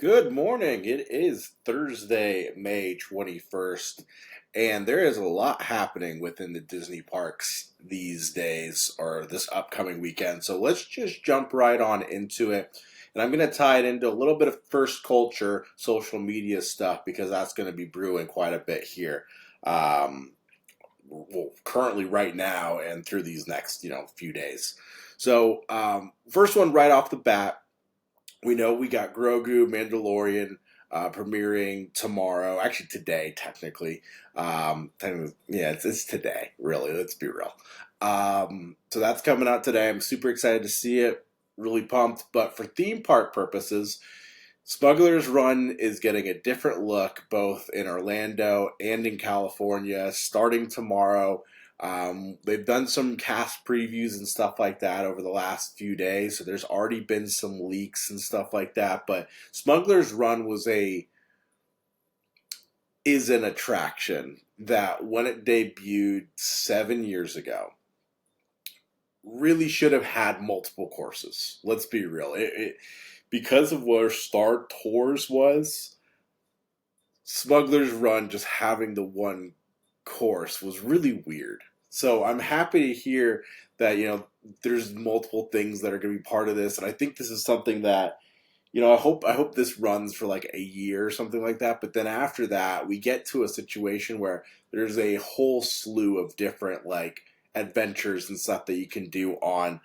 Good morning. It is Thursday, May 21st, and there is a lot happening within the Disney parks these days or this upcoming weekend. So let's just jump right on into it. And I'm going to tie it into a little bit of first culture, social media stuff, because that's going to be brewing quite a bit here. Um, well, currently, right now, and through these next, few days. So, first one right off the bat, we know we got Grogu Mandalorian premiering tomorrow. Actually, today, technically. Yeah, it's today, really. Let's be real. So that's coming out today. I'm super excited to see it. Really pumped. But for theme park purposes, Smugglers Run is getting a different look both in Orlando and in California starting tomorrow. They've done some cast previews and stuff like that over the last few days, so there's already been some leaks and stuff like that. But Smugglers Run is an attraction that when it debuted 7 years ago, really should have had multiple courses. Let's be real. Because of where Star Tours was, Smugglers Run just having the one course was really weird. So I'm happy to hear that there's multiple things that are going to be part of this, and I think this is something that I hope this runs for like a year or something like that. But then after that, we get to a situation where there's a whole slew of different like adventures and stuff that you can do on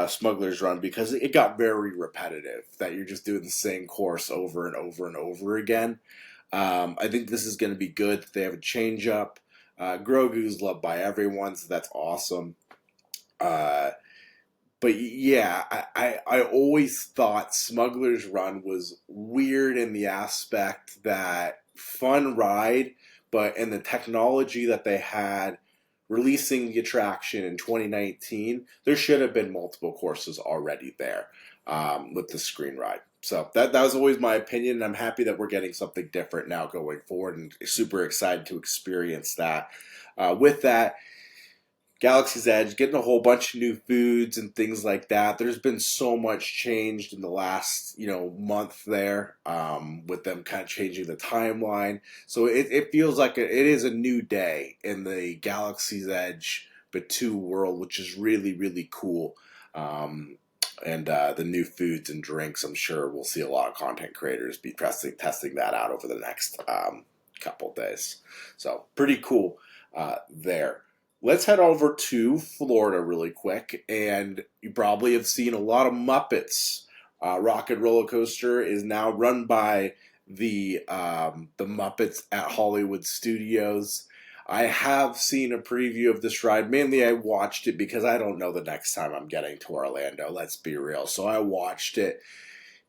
Smuggler's Run because it got very repetitive. That you're just doing the same course over and over and over again. I think this is going to be good that they have a change up. Grogu's loved by everyone, so that's awesome. Uh, but yeah, I always thought Smuggler's Run was weird in the aspect that fun ride, but in the technology that they had releasing the attraction in 2019, there should have been multiple courses already there with the screen ride. So that was always my opinion, and I'm happy that we're getting something different now going forward, and super excited to experience that. With that, Galaxy's Edge, getting a whole bunch of new foods and things like that. There's been so much changed in the last, month there, with them kind of changing the timeline. So it feels like it is a new day in the Galaxy's Edge Batu world, which is really, really cool. And the new foods and drinks, I'm sure we'll see a lot of content creators be testing that out over the next couple days. So pretty cool there. Let's head over to Florida really quick, and you probably have seen a lot of Muppets. Rocket Roller Coaster is now run by the Muppets at Hollywood Studios. I have seen a preview of this ride. Mainly, I watched it because I don't know the next time I'm getting to Orlando. Let's be real. So I watched it.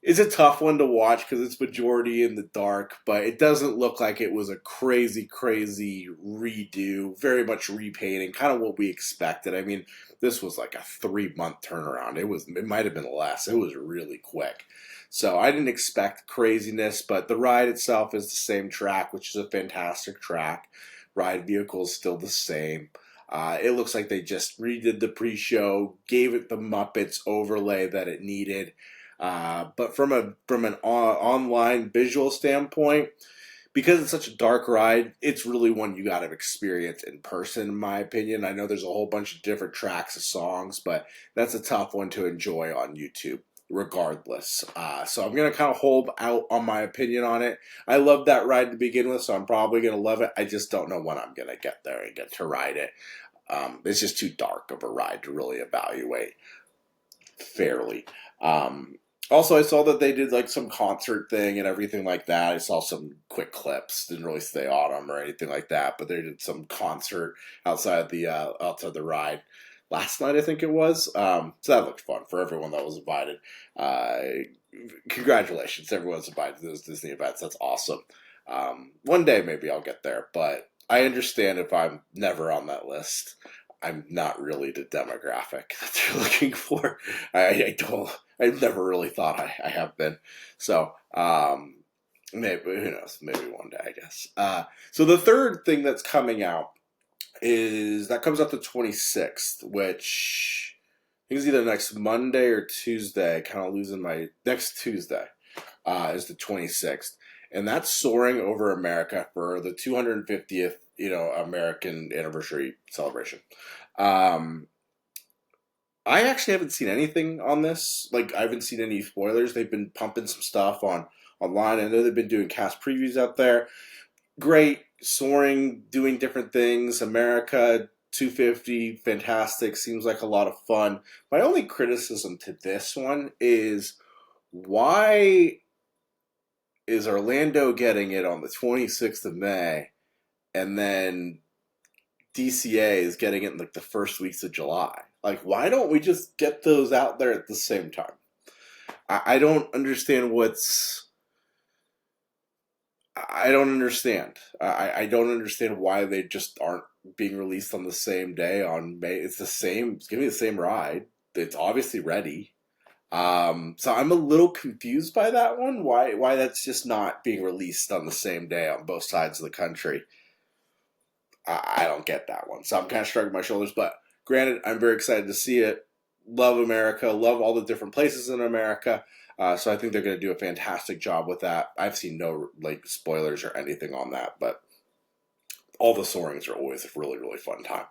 It's a tough one to watch because it's majority in the dark, but it doesn't look like it was a crazy, crazy redo, very much repainting, kind of what we expected. I mean, this was like a 3 month turnaround. It might have been less. It was really quick. So I didn't expect craziness, but the ride itself is the same track, which is a fantastic track. Ride vehicle is still the same. It looks like they just redid the pre-show, gave it the Muppets overlay that it needed. But from an online visual standpoint, because it's such a dark ride, it's really one you got to experience in person, in my opinion. I know there's a whole bunch of different tracks of songs, but that's a tough one to enjoy on YouTube, regardless. So I'm gonna kind of hold out on my opinion on it. I love that ride to begin with, so I'm probably gonna love it. I just don't know when I'm gonna get there and get to ride it. It's just too dark of a ride to really evaluate fairly. Also, I saw that they did like some concert thing and everything like that. I saw some quick clips. Didn't really stay on them or anything like that, but they did some concert outside the ride last night, I think it was. So that looked fun for everyone that was invited. Congratulations, everyone's invited to those Disney events. That's awesome. One day maybe I'll get there, but I understand if I'm never on that list. I'm not really the demographic that you're looking for. I don't. I've never really thought I have been. So maybe who knows? Maybe one day, I guess. So the third thing that's coming out comes out the 26th, which I think is either next Monday or Tuesday. Kind of losing my next Tuesday. is the 26th. And that's Soaring Over America for the 250th, American anniversary celebration. Um, I actually haven't seen anything on this. Like, I haven't seen any spoilers. They've been pumping some stuff online. I know they've been doing cast previews out there. Great, soaring, doing different things. America 250, fantastic. Seems like a lot of fun. My only criticism to this one is, why is Orlando getting it on the 26th of May, and then DCA is getting it in like the first weeks of July? Like, why don't we just get those out there at the same time? I don't understand I don't understand. I don't understand why they just aren't being released on the same day on May. It's the same. It's giving me the same ride. It's obviously ready. So I'm a little confused by that one. Why that's just not being released on the same day on both sides of the country. I don't get that one. So I'm kind of shrugging my shoulders. But granted, I'm very excited to see it. Love America. Love all the different places in America. So I think they're going to do a fantastic job with that. I've seen no spoilers or anything on that, but all the soarings are always a really, really fun time.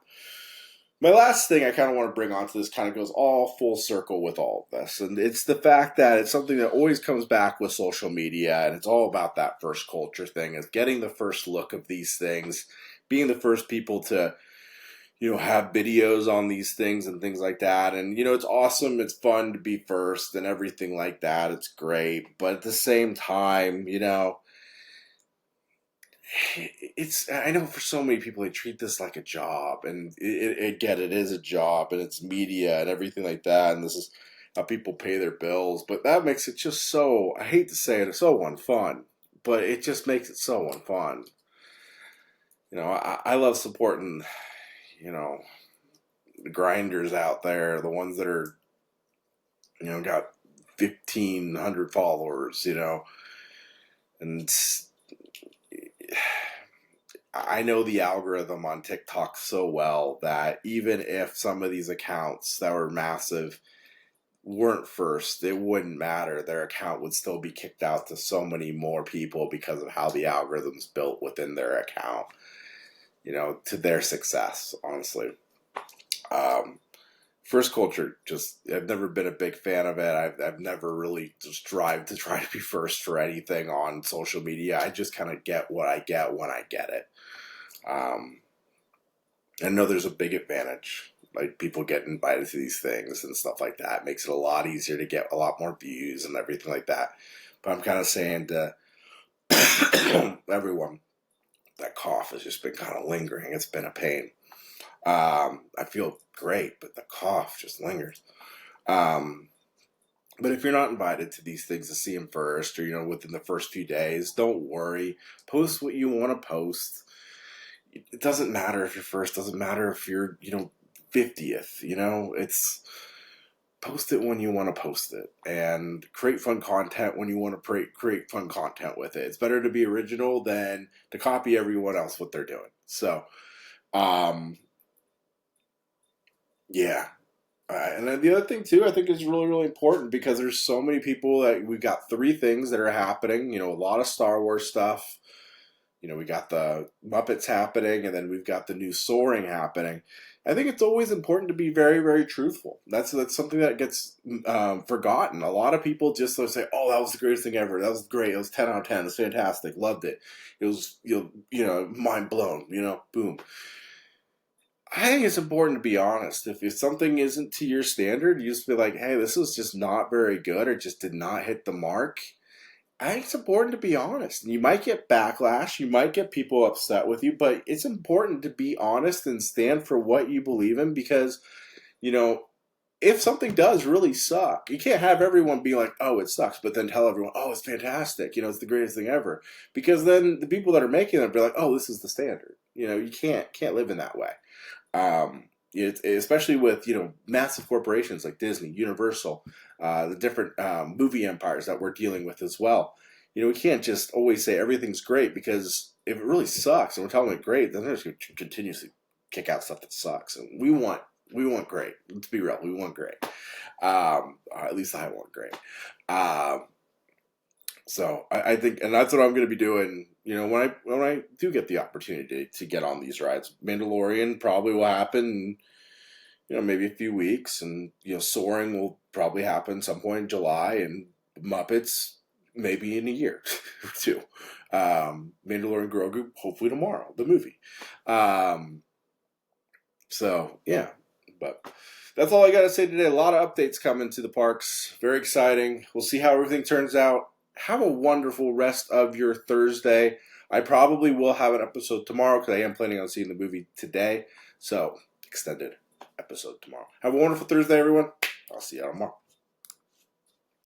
My last thing I kind of want to bring onto this kind of goes all full circle with all of this, and it's the fact that it's something that always comes back with social media, and it's all about that first culture thing, is getting the first look of these things, being the first people to have videos on these things and things like that. And, it's awesome. It's fun to be first and everything like that. It's great. But at the same time, I know for so many people, they treat this like a job. And it is a job, and it's media and everything like that. And this is how people pay their bills. But that makes it just so, I hate to say it, it's so unfun. But it just makes it so unfun. I love supporting the grinders out there, the ones that are, got 1,500 followers, and I know the algorithm on TikTok so well that even if some of these accounts that were massive weren't first, it wouldn't matter. Their account would still be kicked out to so many more people because of how the algorithm's built within their account, to their success, honestly. First culture, I've never been a big fan of it. I've never really just tried to be first for anything on social media. I just kind of get what I get when I get it. I know there's a big advantage. Like, people get invited to these things and stuff like that. It makes it a lot easier to get a lot more views and everything like that. But I'm kind of saying to everyone, that cough has just been kind of lingering. It's been a pain. I feel great, but the cough just lingers. But if you're not invited to these things to see them first, or within the first few days, don't worry. Post what you want to post. It doesn't matter if you're first. Doesn't matter if you're 50th. It's post it when you want to post it, and create fun content when you want to create fun content with it. It's better to be original than to copy everyone else what they're doing. So, yeah. And then the other thing too, I think is really, really important, because there's so many people that we've got 3 things that are happening. A lot of Star Wars stuff. We got the Muppets happening, and then we've got the new Soaring happening. I think it's always important to be very, very truthful. That's something that gets forgotten. A lot of people just say, "Oh, that was the greatest thing ever. That was great. It was 10 out of 10. It was fantastic. Loved it. It was mind blown. Boom." I think it's important to be honest. If something isn't to your standard, you just be like, "Hey, this was just not very good, or just did not hit the mark." I think it's important to be honest. And you might get backlash, you might get people upset with you, but it's important to be honest and stand for what you believe in, because, if something does really suck, you can't have everyone be like, "Oh, it sucks," but then tell everyone, "Oh, it's fantastic. It's the greatest thing ever." Because then the people that are making it be like, "Oh, this is the standard." You can't live in that way. Especially with massive corporations like Disney, Universal, the different movie empires that we're dealing with as well. We can't just always say everything's great, because if it really sucks and we're telling it great, then they're just going to continuously kick out stuff that sucks. And we want great. Let's be real, we want great. At least I want great. So I think, and that's what I'm going to be doing. When I do get the opportunity to get on these rides, Mandalorian probably will happen. Maybe a few weeks, and Soaring will probably happen some point in July, and Muppets maybe in a year or two. Mandalorian Grogu hopefully tomorrow, the movie. Um, so yeah, but that's all I got to say today. A lot of updates coming to the parks. Very exciting. We'll see how everything turns out. Have a wonderful rest of your Thursday. I probably will have an episode tomorrow because I am planning on seeing the movie today. So extended episode tomorrow. Have a wonderful Thursday, everyone. I'll see you tomorrow.